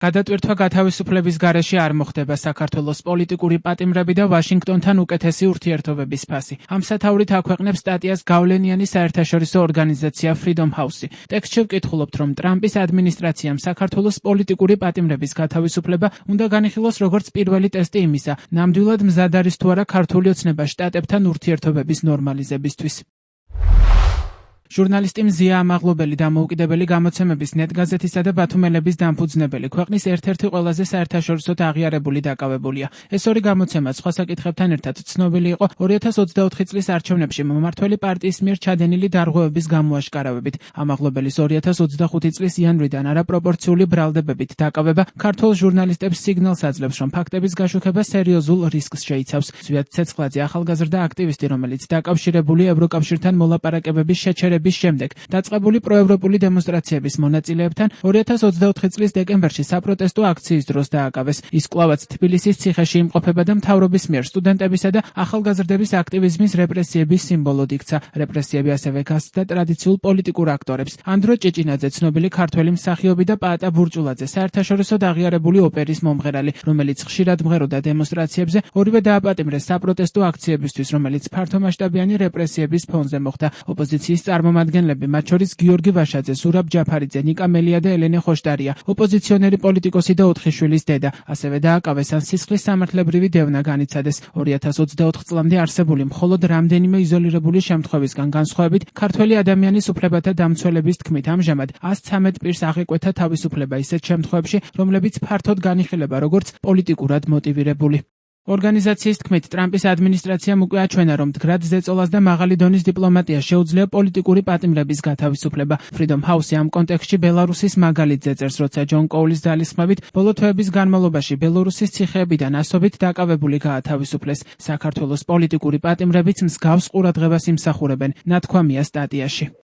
გადატვირთვა გათავისუფლების გარეშე არ მოხდება საქართველოს პოლიტიკური პატიმრები და ვაშინგტონთან უკეთესი ურთიერთობების ფასი. ამ სათაურით აქვეყნებს სტატიას გავლენიანი საერთაშორისო ორგანიზაცია Freedom House-ი. ტექსტში ვკითხულობთ, რომ ტრამპის ადმინისტრაციამ საქართველოს პოლიტიკური პატიმრების გათავისუფლება უნდა განიხილოს როგორც პირველი ტესტი იმისა, ნამდვილად მზად არის თუ არა ქართული ოცნება შტატებთან ურთიერთობების ნორმალიზებისთვის. ჟურნალისტი მზია ამაღლობელი დამოუკიდებელი გამოცემების ნეტგაზეთისა და ბათუმელების დამფუძნებელი, ქვეყნის ერთ-ერთი ყველაზე საერთაშორისოდ აღიარებული დაკავებულია. ეს ორი გამოცემა სხვა საკითხებთან ერთად ცნობილი იყო 2024 წლის არჩევნებში მომმართველი პარტიის მიერ ჩადენილი დარღვევების გამოაშკარავებით. ამაღლობელის 2025 წლის იანვრიდან არაპროპორციული ბრალდებებით დაკავება ქართულ ჟურნალისტებს სიგნალს აძლევს, რომ ფაქტების გაშუქება სერიოზულ რისკს შეიცავს. ზვიად ცეცხლაძე ახალგაზრდა აქტივისტი, რომელიც დაკავშირებული ევროკავშირთან მოლაპარაკებების შეჩერების შემდეგ დაწყებული პროევროპული დემონსტრაციების მონაწილეებთან 2024 წლის დეკემბერში საპროტესტო აქციის დროს დააკავეს. ის კვლავაც თბილისის ციხეში იმყოფება და მთავრობის მიერ სტუდენტებისა და ახალგაზრდების აქტივიზმის რეპრესიების სიმბოლოდ იქცა. რეპრესიები ასევე გასცდა ტრადიციულ პოლიტიკურ აქტორებს. ანდრო ჭეჭინაძე, ცნობილი ქართველი მსახიობი და პაატა ბურჭულაძე, საერთაშორისოდ აღიარებული ოპერის მომღერალი, რომელიც ხშირად მღეროდა დემონსტრაციებზე, ორივე დააპატიმრეს საპროტესტო აქციებისთვის, რომელიც ფართომასშტაბიანი რეპრესიების ფონზე მოხდა. ოპოზიციის წარმომადგენლები, მათ შორის გიორგი ვაშაძე, ზურაბ ჯაფარიძე, ნიკა მელია და ელენე ხოშტარია, ოპოზიციონერი პოლიტიკოსი და 4 შვილის დედა, ასევე დააკავეს ან სისხლის სამართლებრივი დევნა განიცადეს. 2024 წლამდე არსებული მხოლოდ რამდენიმე იზოლირებული შემთხვევისგან განსხვავებით, ქართველი ადამიანის უფლებათა დამცველების თქმით, ამჟამად 113 პირს აღეკვეთა თავისუფლება ისეთ შემთხვევებში, რომლებიც ფართოდ განიხილება როგორც პოლიტიკურად მოტივირებული. ორგანიზაციის თქმით, ტრამპის ადმინისტრაციამ უკვე აჩვენა, რომ მდგრად ზეწოლას და მაღალი დონის დიპლომატიას შეუძლია პოლიტიკური პატიმრების გათავისუფლება. Freedom House-ი ამ კონტექსტში ბელარუსის მაგალითზე წერს, როცა ჯონ კოულის ძალისხმევით ბოლო თვეების განმავლობაში ბელარუსის ციხეებიდან ასობით დაკავებული გაათავისუფლეს. საქართველოს პოლიტიკური პატიმრებიც მსგავს ყურადღებას იმსახურებენ, ნათქვამია სტატიაში.